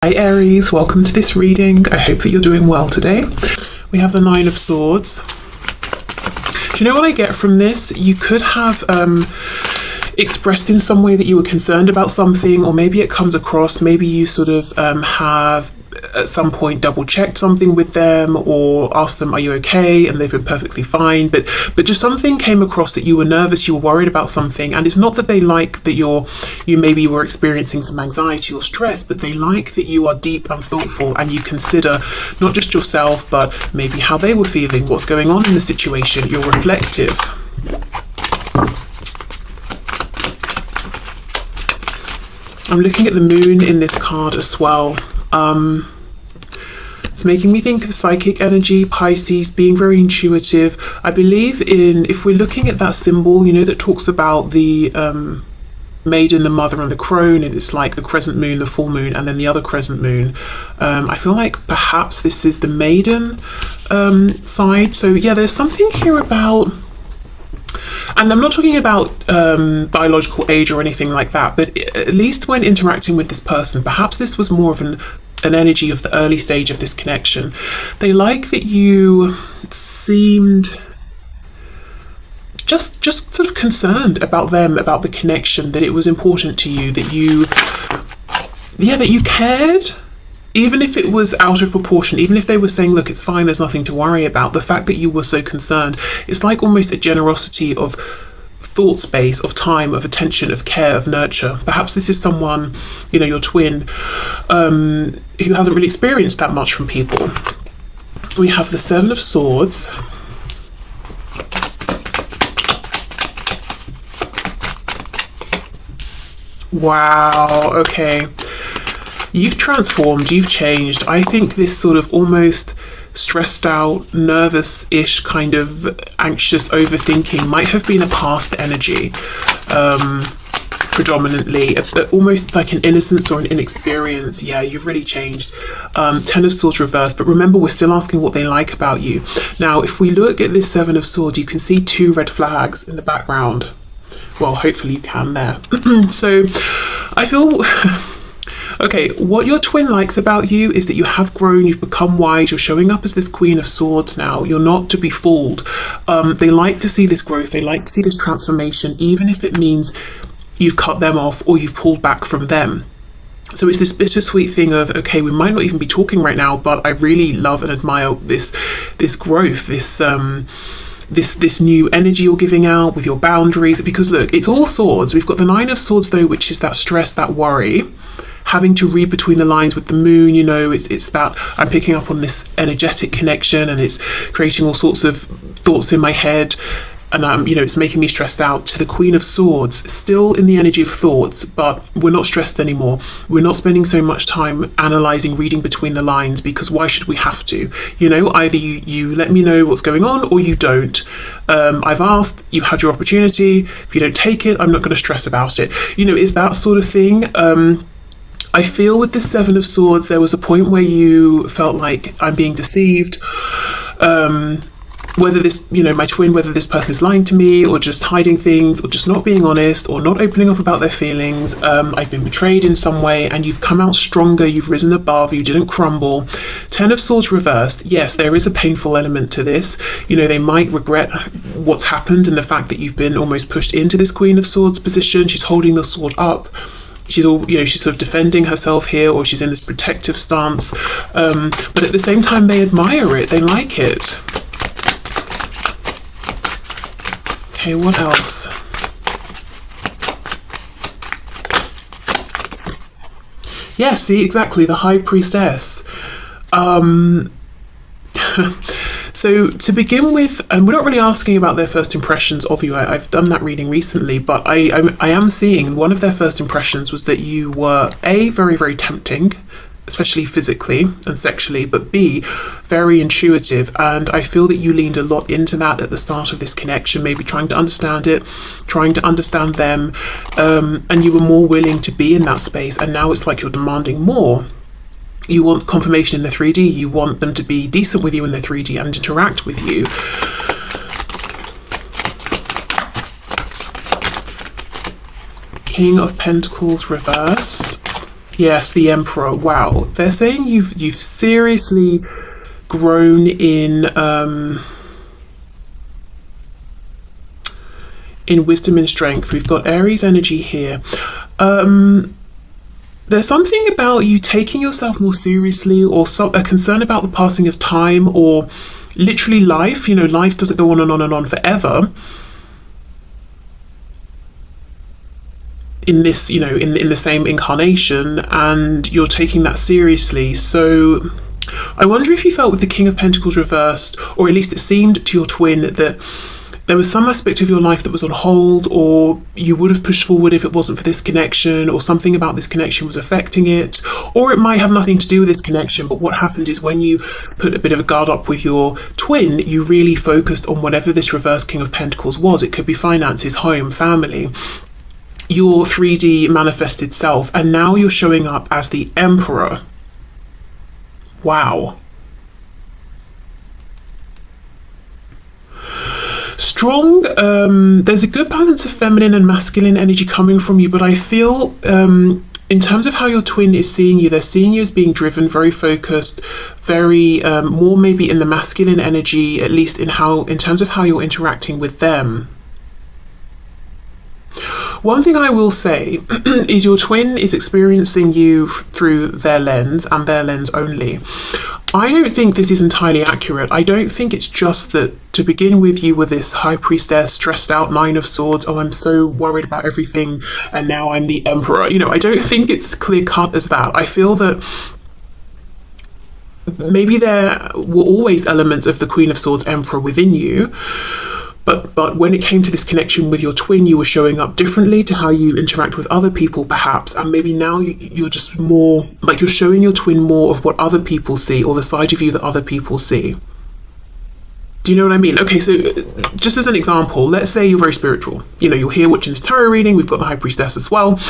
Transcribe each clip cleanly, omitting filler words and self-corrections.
Hi Aries, welcome to this reading. I hope that you're doing well today. We have the Nine of Swords. Do you know what I get from this? You could have expressed in some way that you were concerned about something, or maybe it comes across, maybe you sort of have at some point double checked something with them or asked them, are you okay? And they've been perfectly fine, but just something came across that you were nervous, you were worried about something. And it's not that they like that you maybe were experiencing some anxiety or stress, but they like that you are deep and thoughtful and you consider not just yourself, but maybe how they were feeling, what's going on in the situation. You're reflective. I'm looking at the moon in this card as well. It's making me think of psychic energy, Pisces, being very intuitive. I believe if we're looking at that symbol, you know, that talks about the maiden, the mother and the crone, and it's like the crescent moon, the full moon, and then the other crescent moon. I feel like perhaps this is the maiden side. So yeah, there's something here about, and I'm not talking about biological age or anything like that, but at least when interacting with this person, perhaps this was more of an energy of the early stage of this connection. They like that you seemed just sort of concerned about them, about the connection, that it was important to you, that you cared. Even if it was out of proportion, even if they were saying, look, it's fine, there's nothing to worry about, the fact that you were so concerned, it's like almost a generosity of thought space, of time, of attention, of care, of nurture. Perhaps this is someone, you know, your twin, who hasn't really experienced that much from people. We have the Seven of Swords. Wow, okay. You've transformed, you've changed. I think this sort of almost stressed out, nervous-ish kind of anxious overthinking might have been a past energy, predominantly, almost like an innocence or an inexperience. Yeah, you've really changed. Ten of Swords reversed, but remember, we're still asking what they like about you. Now, if we look at this Seven of Swords, you can see two red flags in the background. Well, hopefully you can there. So I feel... Okay, what your twin likes about you is that you have grown, you've become wise, you're showing up as this Queen of Swords now. You're not to be fooled. They like to see this growth, they like to see this transformation, even if it means you've cut them off or you've pulled back from them. So it's this bittersweet thing of, okay, we might not even be talking right now, but I really love and admire this growth, this new energy you're giving out with your boundaries. Because look, it's all swords. We've got the Nine of Swords though, which is that stress, that worry, having to read between the lines with the moon. You know, it's that I'm picking up on this energetic connection and it's creating all sorts of thoughts in my head, and you know, it's making me stressed out. To the Queen of Swords, still in the energy of thoughts, but we're not stressed anymore. We're not spending so much time analysing, reading between the lines, because why should we have to? You know, either you let me know what's going on or you don't. I've asked, you've had your opportunity. If you don't take it, I'm not going to stress about it. You know, it's that sort of thing. I feel with the Seven of Swords, there was a point where you felt like, I'm being deceived. Whether this, you know, my twin, whether this person is lying to me or just hiding things or just not being honest or not opening up about their feelings. I've been betrayed in some way, and you've come out stronger, you've risen above, you didn't crumble. Ten of Swords reversed. Yes, there is a painful element to this. You know, they might regret what's happened and the fact that you've been almost pushed into this Queen of Swords position. She's holding the sword up. She's she's sort of defending herself here, or she's in this protective stance. But at the same time, they admire it, they like it. Okay, what else? Yeah, see, exactly, the High Priestess. So to begin with, and we're not really asking about their first impressions of you. I've done that reading recently, but I am seeing one of their first impressions was that you were A, very, very tempting, especially physically and sexually, but B, very intuitive. And I feel that you leaned a lot into that at the start of this connection, maybe trying to understand it, trying to understand them, and you were more willing to be in that space. And now it's like you're demanding more. You want confirmation in the 3D, you want them to be decent with you in the 3D and interact with you. King of Pentacles reversed. Yes, the Emperor. Wow. They're saying you've seriously grown in wisdom and strength. We've got Aries energy here. There's something about you taking yourself more seriously, or a concern about the passing of time, or literally life. You know, life doesn't go on and on and on forever. In this, you know, in the same incarnation, and you're taking that seriously. So I wonder if you felt with the King of Pentacles reversed, or at least it seemed to your twin, that there was some aspect of your life that was on hold, or you would have pushed forward if it wasn't for this connection, or something about this connection was affecting it, or it might have nothing to do with this connection. But what happened is, when you put a bit of a guard up with your twin, you really focused on whatever this reverse King of Pentacles was. It could be finances, home, family, your 3D manifested self, and now you're showing up as the Emperor. Wow. Strong. There's a good balance of feminine and masculine energy coming from you, but I feel in terms of how your twin is seeing you, they're seeing you as being driven, very focused, very more maybe in the masculine energy, at least in terms of how you're interacting with them. One thing I will say is your twin is experiencing you through their lens, and their lens only. I don't think this is entirely accurate. I don't think it's just that to begin with you were this high priestess, stressed out, 9 of swords, oh, I'm so worried about everything, and now I'm the Emperor. You know, I don't think it's clear cut as that. I feel that maybe there were always elements of the Queen of Swords Emperor within you, but when it came to this connection with your twin, you were showing up differently to how you interact with other people, perhaps, and maybe now you're just more like, you're showing your twin more of what other people see, or the side of you that other people see. Do you know what I mean? Okay, so just as an example, let's say you're very spiritual. You know, you're here watching this tarot reading, we've got the High Priestess as well.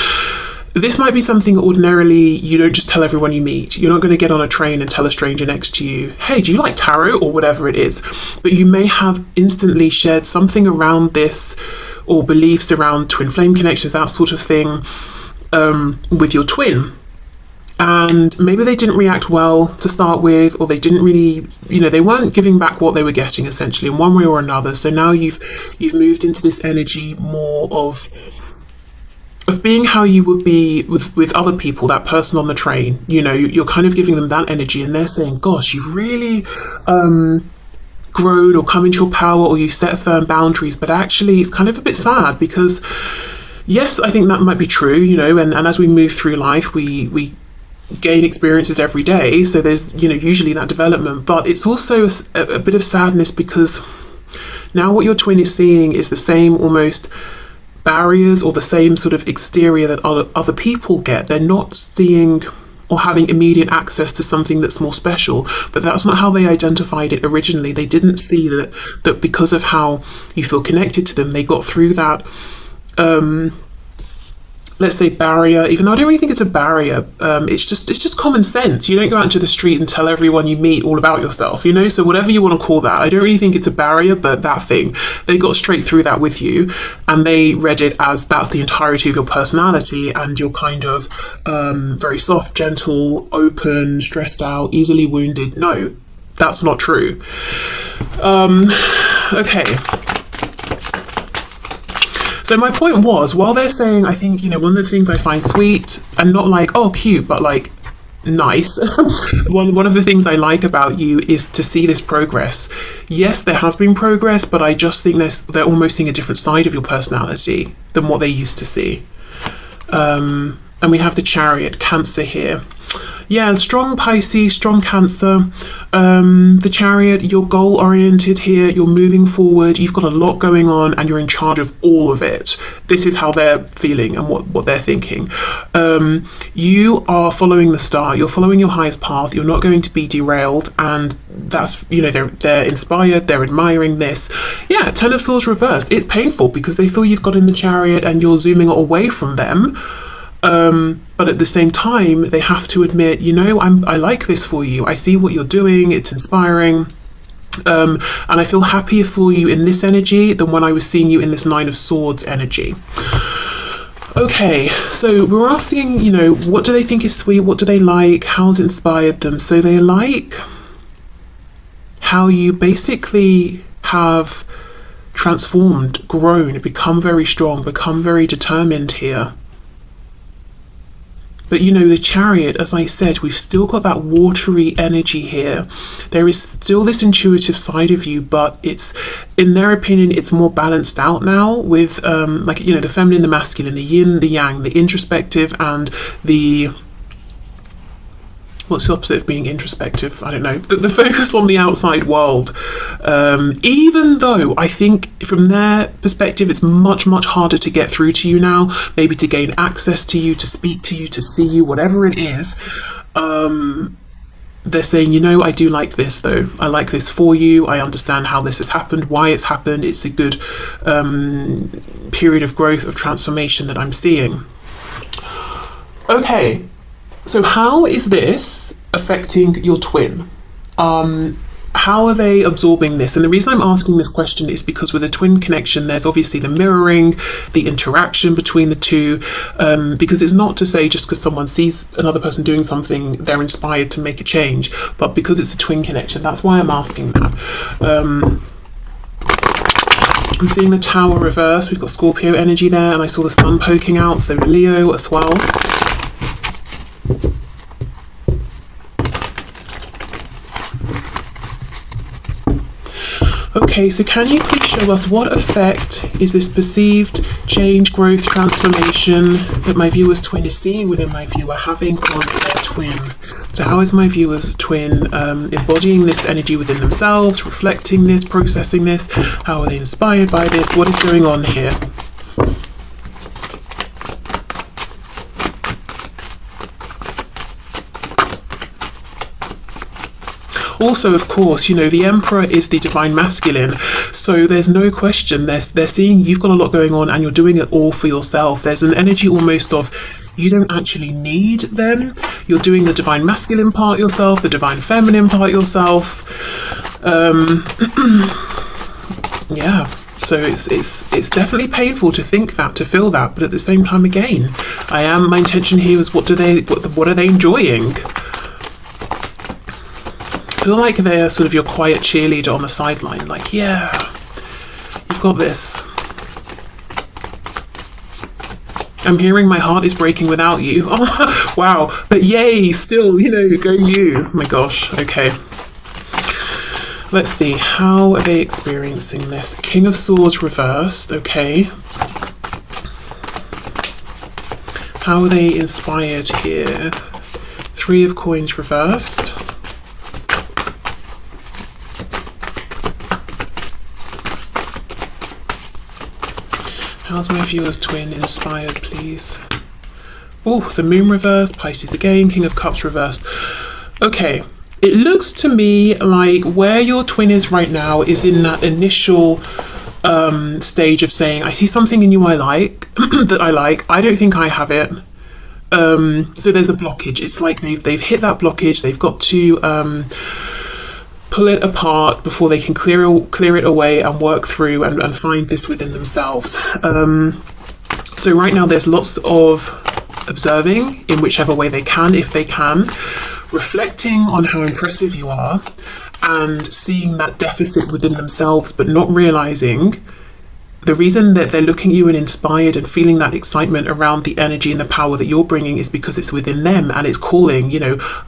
This might be something ordinarily you don't just tell everyone you meet. You're not going to get on a train and tell a stranger next to you, hey, do you like tarot, or whatever it is. But you may have instantly shared something around this, or beliefs around twin flame connections, that sort of thing, with your twin. And maybe they didn't react well to start with, or they didn't really, you know, they weren't giving back what they were getting, essentially, in one way or another. So now you've moved into this energy more of being how you would be with other people, that person on the train. You know, you're kind of giving them that energy, and they're saying, gosh, you've really grown or come into your power, or you set firm boundaries. But actually it's kind of a bit sad, because yes, I think that might be true, you know, and as we move through life, we gain experiences every day, so there's, you know, usually that development. But it's also a bit of sadness, because now what your twin is seeing is the same almost barriers, or the same sort of exterior that other people get. They're not seeing or having immediate access to something that's more special, but that's not how they identified it originally. They didn't see that because of how you feel connected to them, they got through that let's say barrier, even though I don't really think it's a barrier. It's just common sense. You don't go out into the street and tell everyone you meet all about yourself, you know, so whatever you want to call that. I don't really think it's a barrier, but that thing, they got straight through that with you, and they read it as that's the entirety of your personality, and you're kind of very soft, gentle, open, stressed out, easily wounded. No, that's not true. Okay. So my point was, while they're saying, I think, you know, one of the things I find sweet, and not like, oh, cute, but like nice, one of the things I like about you is to see this progress. Yes, there has been progress, but I just think they're almost seeing a different side of your personality than what they used to see. And we have the Chariot, Cancer here. Yeah, strong Pisces, strong Cancer. The Chariot, you're goal oriented here, you're moving forward, you've got a lot going on, and you're in charge of all of it. This is how they're feeling and what they're thinking. You are following the star, you're following your highest path, you're not going to be derailed, and that's, you know, they're inspired, they're admiring this. Yeah, Ten of Swords reversed. It's painful because they feel you've got in the Chariot and you're zooming away from them. But at the same time, they have to admit, you know, I like this for you. I see what you're doing. It's inspiring. And I feel happier for you in this energy than when I was seeing you in this Nine of Swords energy. Okay, so we're asking, what do they think is sweet? What do they like? How's it inspired them? So they like how you basically have transformed, grown, become very strong, become very determined here. But the Chariot, as I said, we've still got that watery energy here. There is still this intuitive side of you, but it's, in their opinion, it's more balanced out now with, the feminine, the masculine, the yin, the yang, the introspective, and the, what's the opposite of being introspective? I don't know. The focus on the outside world. Even though I think from their perspective, it's much, much harder to get through to you now, maybe to gain access to you, to speak to you, to see you, whatever it is. They're saying, I do like this though. I like this for you. I understand how this has happened, why it's happened. It's a good period of growth, of transformation that I'm seeing. Okay. So how is this affecting your twin? How are they absorbing this? And the reason I'm asking this question is because with a twin connection, there's obviously the mirroring, the interaction between the two, because it's not to say just because someone sees another person doing something, they're inspired to make a change, but because it's a twin connection, that's why I'm asking that. I'm seeing the Tower reverse. We've got Scorpio energy there, and I saw the sun poking out, so Leo as well. Okay, so can you please show us what effect is this perceived change, growth, transformation that my viewer's twin is seeing within my viewer having on their twin? So how is my viewer's twin embodying this energy within themselves, reflecting this, processing this? How are they inspired by this? What is going on here? Also, of course, the Emperor is the divine masculine, so there's no question. They're seeing you've got a lot going on and you're doing it all for yourself. There's an energy almost of you don't actually need them. You're doing the divine masculine part yourself, the divine feminine part yourself. Yeah. So it's definitely painful to think that, to feel that, but at the same time, again, my intention here is what are they enjoying? I feel like they're sort of your quiet cheerleader on the sideline, like, yeah, you've got this. I'm hearing my heart is breaking without you. Oh, wow, but yay, still, go you. Oh my gosh, okay. Let's see, how are they experiencing this? King of Swords reversed, okay. How are they inspired here? Three of Coins reversed. How's my viewer's twin inspired, please? Oh, the Moon reversed, Pisces again, King of Cups reversed. Okay, it looks to me like where your twin is right now is in that initial stage of saying, I see something in you I like, that I like, I don't think I have it. So there's a blockage. It's like they've hit that blockage, they've got to pull it apart before they can clear it away and work through and find this within themselves. So right now there's lots of observing in whichever way they can, if they can, reflecting on how impressive you are and seeing that deficit within themselves, but not realizing the reason that they're looking at you and inspired and feeling that excitement around the energy and the power that you're bringing is because it's within them and it's calling,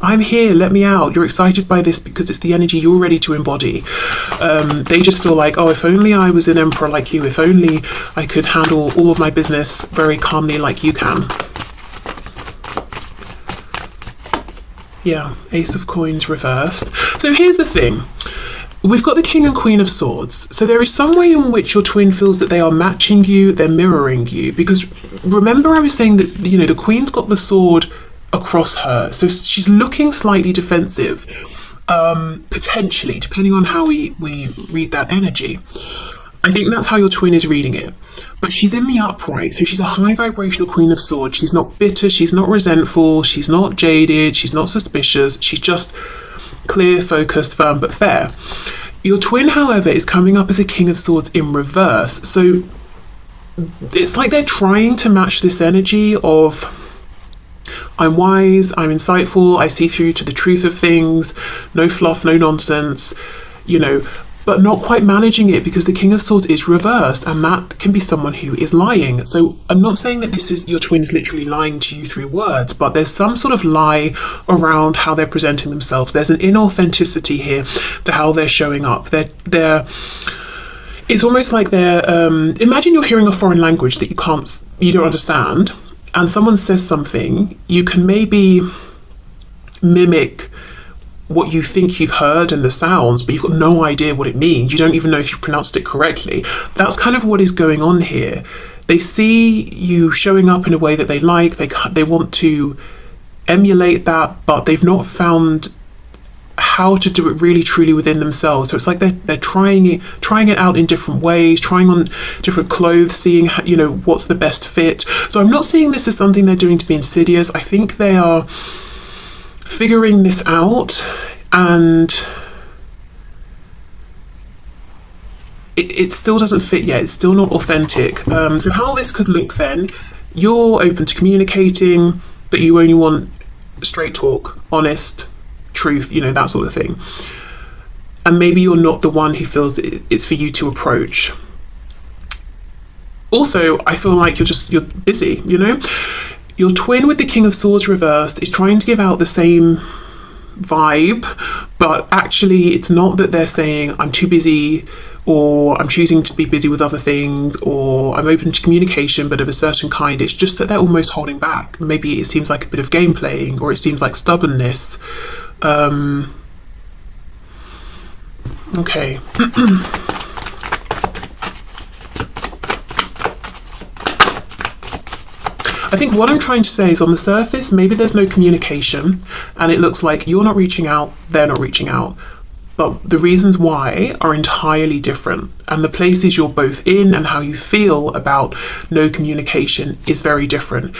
I'm here, let me out. You're excited by this because it's the energy you're ready to embody. They just feel like, oh, if only I was an emperor like you, if only I could handle all of my business very calmly like you can. Yeah, Ace of Coins reversed. So here's the thing. We've got the King and Queen of Swords. So there is some way in which your twin feels that they are matching you, they're mirroring you. Because remember I was saying that, the Queen's got the sword across her. So she's looking slightly defensive, potentially, depending on how we read that energy. I think that's how your twin is reading it. But she's in the upright, so she's a high vibrational Queen of Swords. She's not bitter, she's not resentful, she's not jaded, she's not suspicious. She's just clear, focused, firm, but fair. Your twin, however, is coming up as a King of Swords in reverse. So it's like they're trying to match this energy of, I'm wise, I'm insightful, I see through to the truth of things, no fluff, no nonsense, you know, but not quite managing it because the King of Swords is reversed, and that can be someone who is lying. So I'm not saying that this is your twin's literally lying to you through words, but there's some sort of lie around how they're presenting themselves. There's an inauthenticity here to how they're showing up. They're it's almost like they're imagine you're hearing a foreign language that you don't understand, and someone says something, you can maybe mimic what you think you've heard and the sounds, but you've got no idea what it means. You don't even know if you've pronounced it correctly. That's kind of what is going on here. They see you showing up in a way that they like, they want to emulate that, but they've not found how to do it really truly within themselves. So it's like they're trying it out in different ways, trying on different clothes, seeing how, you know, what's the best fit. So I'm not seeing this as something they're doing to be insidious. I think they are figuring this out, and it still doesn't fit yet. It's still not authentic. So how this could look then, you're open to communicating, but you only want straight talk, honest, truth, you know, that sort of thing. And maybe you're not the one who feels it's for you to approach. Also, I feel like you're busy, you know? Your twin with the King of Swords reversed is trying to give out the same vibe, but actually it's not that they're saying I'm too busy, or I'm choosing to be busy with other things, or I'm open to communication but of a certain kind. It's just that they're almost holding back. Maybe it seems like a bit of game playing, or it seems like stubbornness. Okay. I think what I'm trying to say is, on the surface, maybe there's no communication and it looks like you're not reaching out, they're not reaching out. But the reasons why are entirely different. And the places you're both in and how you feel about no communication is very different.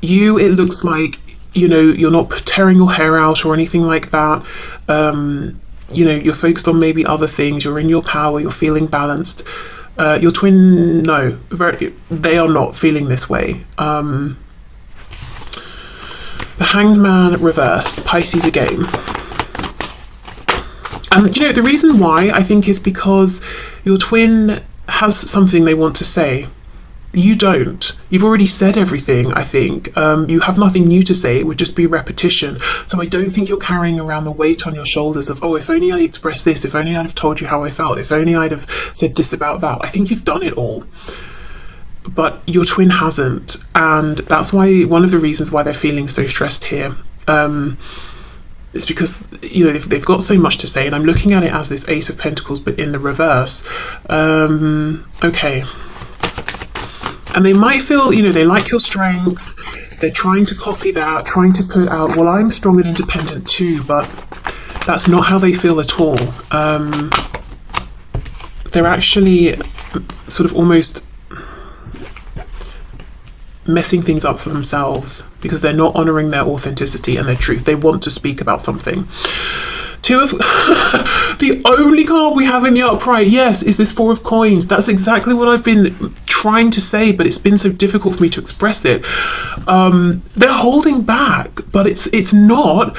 It looks like, you know, you're not tearing your hair out or anything like that. You know, you're focused on maybe other things, you're in your power, you're feeling balanced. Your twin, no, they are not feeling this way. The Hanged Man reversed, Pisces again. And you know, the reason why I think is because your twin has something they want to say. You don't. You've already said everything, I think. You have nothing new to say. It would just be repetition. So I don't think you're carrying around the weight on your shoulders of, oh, if only I expressed this, if only I'd have told you how I felt, if only I'd have said this about that. I think you've done it all. But your twin hasn't. And that's why, one of the reasons why they're feeling so stressed here. It's because, you know, they've got so much to say. And I'm looking at it as this Ace of Pentacles, but in the reverse. Okay. And they might feel, you know, they like your strength. They're trying to copy that, trying to put out, well, I'm strong and independent too, but that's not how they feel at all. They're actually sort of almost messing things up for themselves because they're not honoring their authenticity and their truth. They want to speak about something. Two of the only card we have in the upright, yes, is this Four of Coins. That's exactly what I've been trying to say, but it's been so difficult for me to express it. They're holding back, but it's not.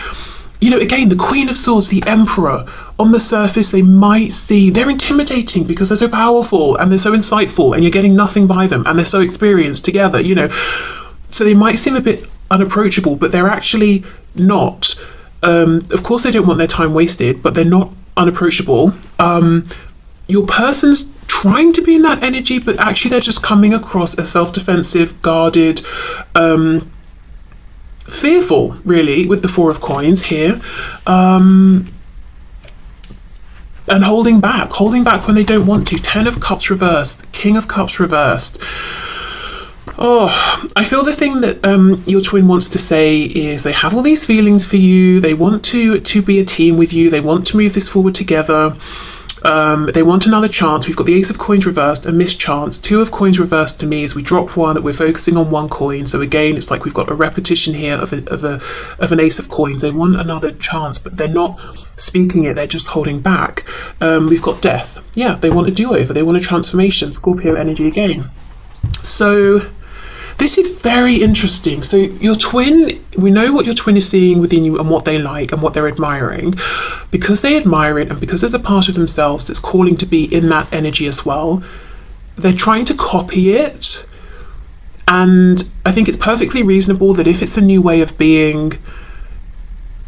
You know, again, the Queen of Swords, the Emperor, on the surface, they might seem, they're intimidating because they're so powerful and they're so insightful and you're getting nothing by them and they're so experienced together, you know. So they might seem a bit unapproachable, but they're actually not. Of course, they don't want their time wasted, but they're not unapproachable. Your person's trying to be in that energy, but actually they're just coming across as self-defensive, guarded, fearful, really, with the Four of Coins here, and holding back when they don't want to. 10 of Cups reversed, King of Cups reversed. Oh, I feel the thing that your twin wants to say is they have all these feelings for you. They want to be a team with you. They want to move this forward together. They want another chance. We've got the Ace of Coins reversed, a missed chance. Two of Coins reversed to me as we drop one. We're focusing on one coin. So again, it's like we've got a repetition here of an Ace of Coins. They want another chance, but they're not speaking it. They're just holding back. We've got Death. Yeah, they want a do-over. They want a transformation. Scorpio energy again. So this is very interesting. So your twin, we know what your twin is seeing within you and what they like and what they're admiring. Because they admire it and because there's a part of themselves that's calling to be in that energy as well, they're trying to copy it. And I think it's perfectly reasonable that if it's a new way of being,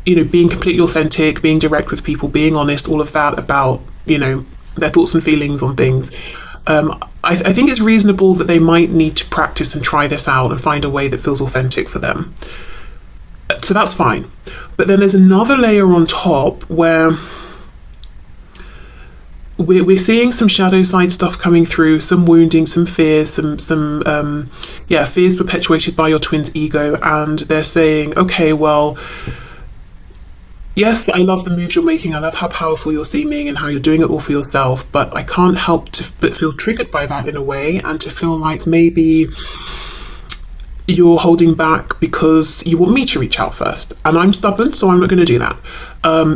you know, being completely authentic, being direct with people, being honest, all of that about, you know, their thoughts and feelings on things, I think it's reasonable that they might need to practice and try this out and find a way that feels authentic for them. So that's fine. But then there's another layer on top where we're seeing some shadow side stuff coming through, some wounding, some fear, some fears perpetuated by your twin's ego, and they're saying, okay, well, yes, I love the moves you're making, I love how powerful you're seeming and how you're doing it all for yourself, but I can't help but feel triggered by that in a way, and to feel like maybe you're holding back because you want me to reach out first, and I'm stubborn, so I'm not going to do that.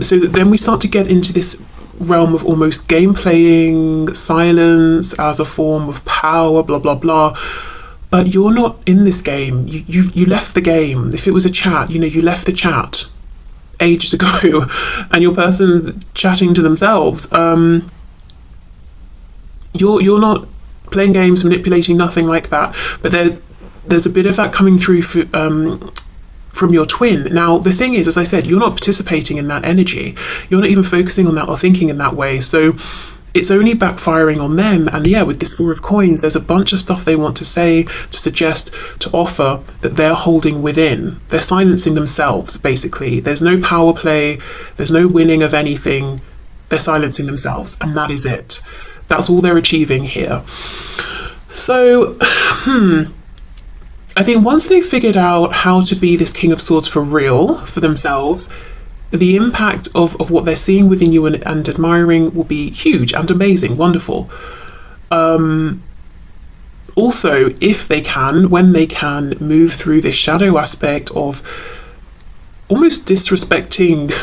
So then we start to get into this realm of almost game playing, silence as a form of power, blah blah blah. But you're not in this game. You left the game. If it was a chat, you know, you left the chat ages ago, and your person's chatting to themselves. You're not playing games, manipulating, nothing like that. But there's a bit of that coming through from your twin. Now, the thing is, as I said, you're not participating in that energy. You're not even focusing on that or thinking in that way. So it's only backfiring on them. And yeah, with this Four of Coins, there's a bunch of stuff they want to say, to suggest, to offer that they're holding within. They're silencing themselves, basically. There's no power play. There's no winning of anything. They're silencing themselves, and that is it. That's all they're achieving here. So, I think once they've figured out how to be this King of Swords for real, for themselves, the impact of what they're seeing within you and admiring will be huge and amazing, wonderful. Also, if they can, when they can, move through this shadow aspect of almost disrespecting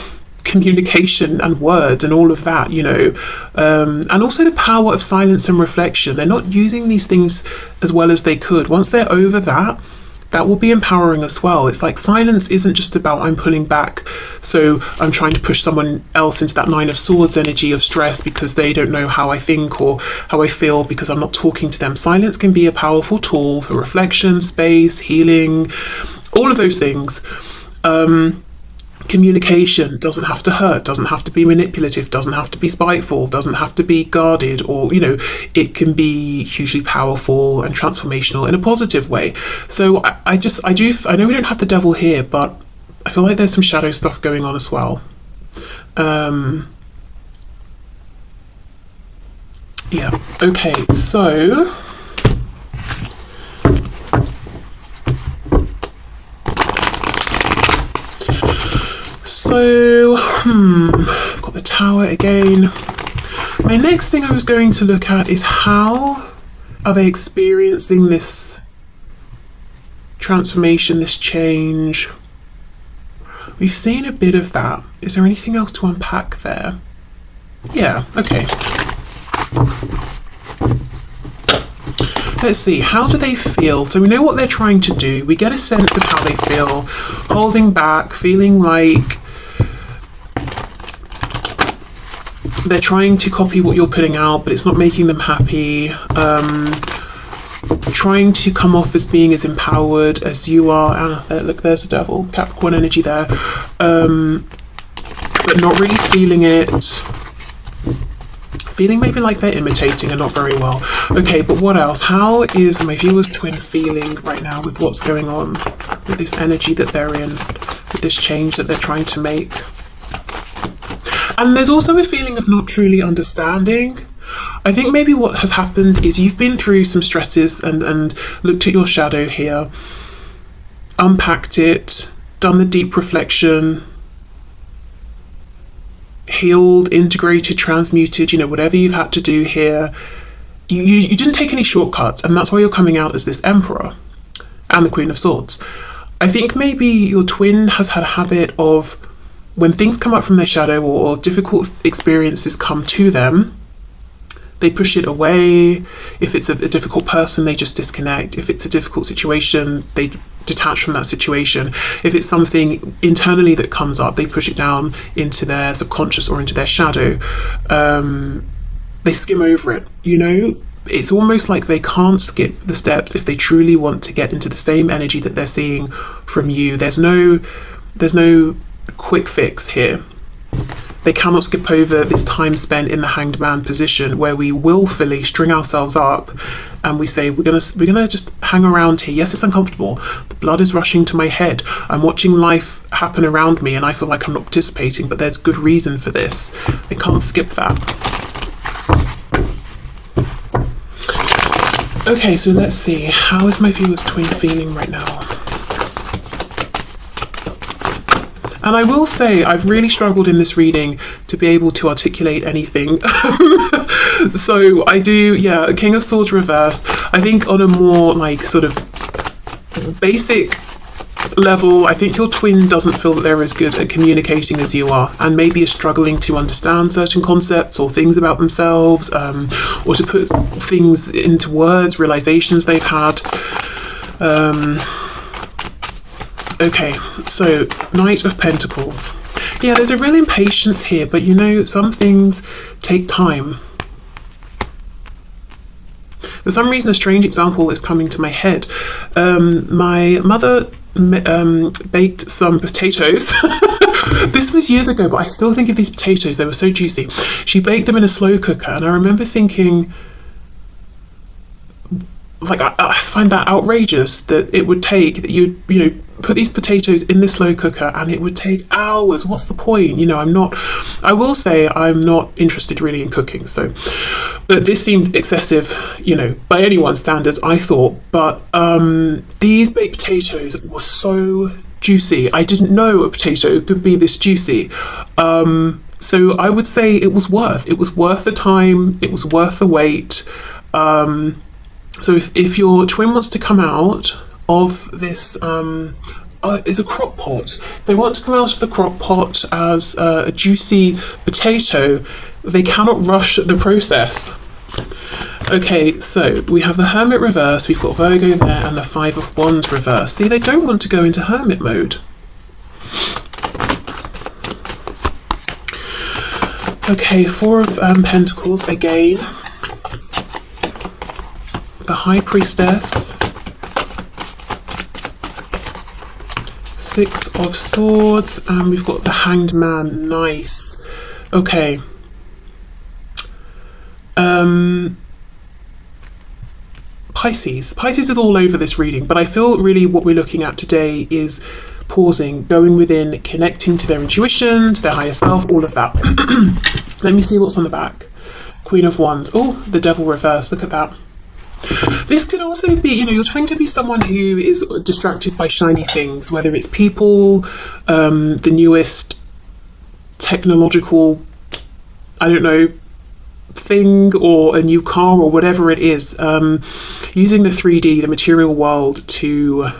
communication and words and all of that, you know, and also the power of silence and reflection. They're not using these things as well as they could. Once they're over that, that will be empowering as well. It's like silence isn't just about I'm pulling back, so I'm trying to push someone else into that Nine of Swords energy of stress because they don't know how I think or how I feel because I'm not talking to them. Silence can be a powerful tool for reflection, space, healing, all of those things. Communication doesn't have to hurt, doesn't have to be manipulative, doesn't have to be spiteful, doesn't have to be guarded, or, you know, it can be hugely powerful and transformational in a positive way. So I know we don't have the devil here, but I feel like there's some shadow stuff going on as well. Yeah, okay, so I've got the Tower again. My next thing I was going to look at is how are they experiencing this transformation, this change. We've seen a bit of that. Is there anything else to unpack there? Yeah, okay. Let's see, how do they feel? So we know what they're trying to do. We get a sense of how they feel. Holding back, feeling like they're trying to copy what you're putting out, but it's not making them happy. Trying to come off as being as empowered as you are. Look, there's a devil, Capricorn energy there. But not really feeling it. Feeling maybe like they're imitating and not very well. Okay, but what else? How is my viewer's twin feeling right now with what's going on, with this energy that they're in, with this change that they're trying to make? And there's also a feeling of not truly understanding. I think maybe what has happened is you've been through some stresses and looked at your shadow here, unpacked it, done the deep reflection, healed, integrated, transmuted, you know, whatever you've had to do here. You didn't take any shortcuts, and that's why you're coming out as this Emperor and the Queen of Swords. I think maybe your twin has had a habit of, when things come up from their shadow or difficult experiences come to them, they push it away. If it's a difficult person, they just disconnect. If it's a difficult situation, they detach from that situation. If it's something internally that comes up, they push it down into their subconscious or into their shadow. They skim over it, you know. It's almost like they can't skip the steps if they truly want to get into the same energy that they're seeing from you. There's no quick fix here. They cannot skip over this time spent in the Hanged Man position, where we willfully string ourselves up and we say we're gonna just hang around here. Yes, it's uncomfortable. The blood is rushing to my head. I'm watching life happen around me and I feel like I'm not participating, but there's good reason for this. They can't skip that. Okay, so let's see. How is my viewer's twin feeling right now? And I will say, I've really struggled in this reading to be able to articulate anything. So I do, yeah, King of Swords reversed. I think on a more like sort of basic level, I think your twin doesn't feel that they're as good at communicating as you are, and maybe is struggling to understand certain concepts or things about themselves, or to put things into words, realizations they've had. Okay, so Knight of Pentacles. Yeah, there's a real impatience here, but you know, some things take time. For some reason, a strange example is coming to my head. My mother baked some potatoes. This was years ago, but I still think of these potatoes. They were so juicy. She baked them in a slow cooker, and I remember thinking, like, I find that outrageous that it would take, that you know, put these potatoes in the slow cooker and it would take hours. What's the point? You know, I will say I'm not interested really in cooking, so, but this seemed excessive, you know, by anyone's standards, I thought. But these baked potatoes were so juicy. I didn't know a potato could be this juicy. So I would say it was worth the time, it was worth the wait. So if your twin wants to come out of this, it's a crock pot. If they want to come out of the crock pot as a juicy potato, they cannot rush the process. Okay, so we have the Hermit reverse, we've got Virgo there, and the Five of Wands reverse. See, they don't want to go into Hermit mode. Okay, Four of Pentacles again. The High Priestess, Six of Swords, and we've got the Hanged Man. Nice. Okay. Pisces. Pisces is all over this reading, but I feel really what we're looking at today is pausing, going within, connecting to their intuition, to their higher self, all of that. Let me see what's on the back. Queen of Wands. Oh, the Devil reverse. Look at that. This could also be, you know, you're trying to be someone who is distracted by shiny things, whether it's people, the newest technological, I don't know, thing, or a new car, or whatever it is, using the 3D, the material world, to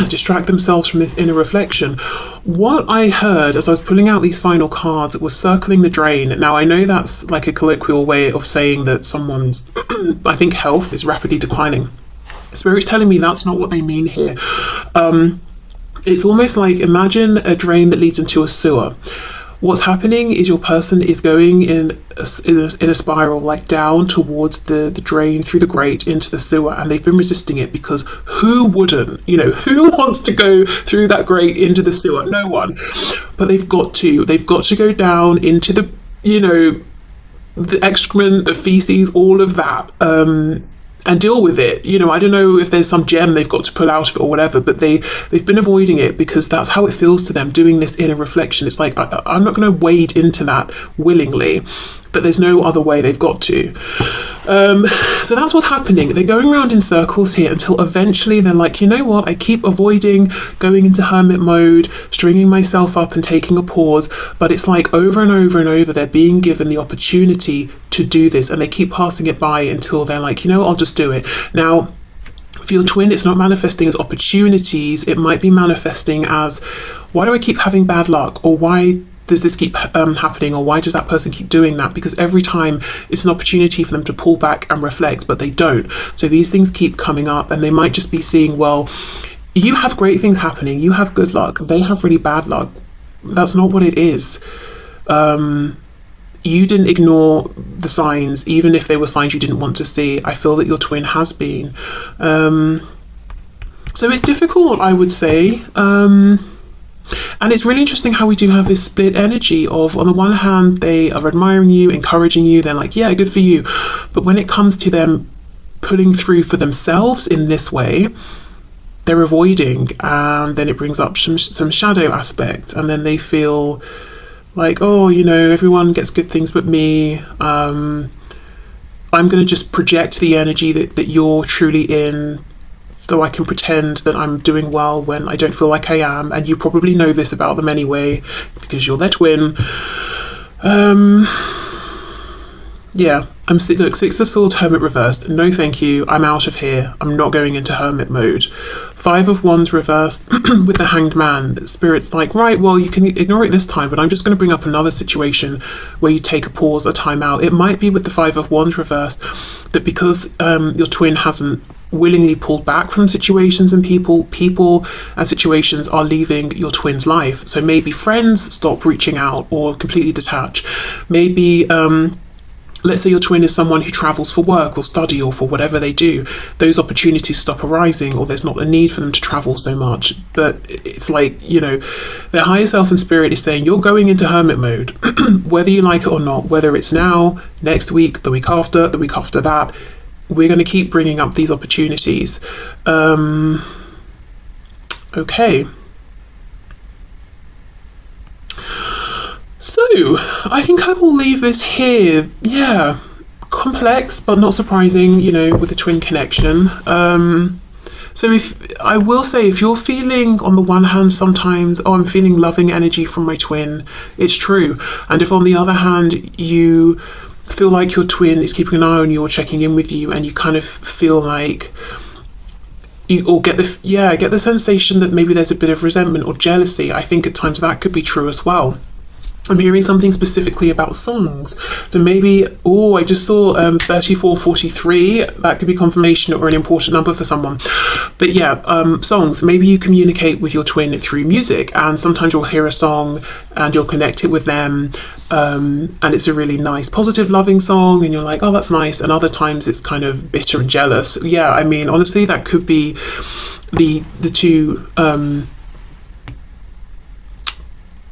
distract themselves from this inner reflection. What I heard as I was pulling out these final cards was circling the drain. Now I know that's like a colloquial way of saying that someone's I think health is rapidly declining. Spirit's telling me that's not what they mean here. It's almost like, imagine a drain that leads into a sewer. What's happening is your person is going in a spiral, like down towards the drain, through the grate into the sewer, and they've been resisting it because who wouldn't? You know, who wants to go through that grate into the sewer? No one. But they've got to go down into the, you know, the excrement, the feces, all of that, and deal with it. You know, I don't know if there's some gem they've got to pull out of it or whatever, but they've been avoiding it because that's how it feels to them, doing this inner reflection. It's like, I'm not going to wade into that willingly, but there's no other way, they've got to. So that's what's happening. They're going around in circles here until eventually they're like, you know what, I keep avoiding going into hermit mode, stringing myself up and taking a pause, but it's like over and over and over they're being given the opportunity to do this, and they keep passing it by until they're like, you know what, I'll just do it. Now, for your twin, it's not manifesting as opportunities, it might be manifesting as, why do I keep having bad luck, or why does this keep happening, or why does that person keep doing that? Because every time it's an opportunity for them to pull back and reflect, but they don't. So these things keep coming up, and they might just be seeing, well, you have great things happening, you have good luck, they have really bad luck. That's not what it is. You didn't ignore the signs, even if they were signs you didn't want to see. I feel that your twin has been. So it's difficult, I would say. And it's really interesting how we do have this split energy of, on the one hand, they are admiring you, encouraging you, they're like, yeah, good for you. But when it comes to them pulling through for themselves in this way, they're avoiding, and then it brings up some shadow aspect, and then they feel like, oh, you know, everyone gets good things but me. I'm going to just project the energy that you're truly in, so I can pretend that I'm doing well when I don't feel like I am. And you probably know this about them anyway, because you're their twin. Yeah, look, Six of Swords, Hermit reversed. No thank you, I'm out of here. I'm not going into hermit mode. Five of Wands reversed with the Hanged Man. Spirit's like, right, well, you can ignore it this time, but I'm just going to bring up another situation where you take a pause, a time out. It might be with the Five of Wands reversed that because your twin hasn't willingly pulled back from situations and people and situations are leaving your twin's life. So maybe friends stop reaching out or completely detach. Maybe let's say your twin is someone who travels for work or study or for whatever they do, those opportunities stop arising, or there's not a need for them to travel so much. But it's like, you know, their higher self and spirit is saying you're going into hermit mode, whether you like it or not, whether it's now, next week, the week after that, we're going to keep bringing up these opportunities. Okay. So, I think I will leave this here. Yeah, complex, but not surprising, you know, with a twin connection. So I will say, if you're feeling, on the one hand, sometimes, oh, I'm feeling loving energy from my twin, it's true. And if on the other hand, you feel like your twin is keeping an eye on you or checking in with you, and you kind of feel like get the sensation that maybe there's a bit of resentment or jealousy, I think at times that could be true as well. I'm hearing something specifically about songs. So maybe, I just saw 3443. That could be confirmation or an important number for someone. But yeah, songs. Maybe you communicate with your twin through music, and sometimes you'll hear a song and you'll connect it with them. And it's a really nice, positive, loving song, and you're like, oh, that's nice. And other times it's kind of bitter and jealous. Yeah, I mean, honestly, that could be the two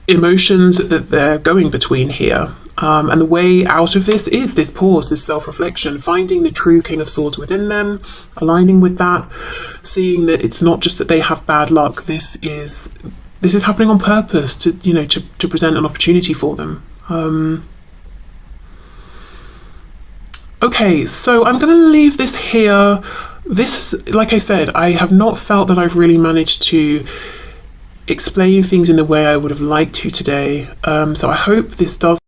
emotions that they're going between here. And the way out of this is this pause, this self-reflection, finding the true King of Swords within them, aligning with that, seeing that it's not just that they have bad luck, this is happening on purpose to present an opportunity for them. Okay, so I'm going to leave this here. This, like I said, I have not felt that I've really managed to explain things in the way I would have liked to today. So I hope this does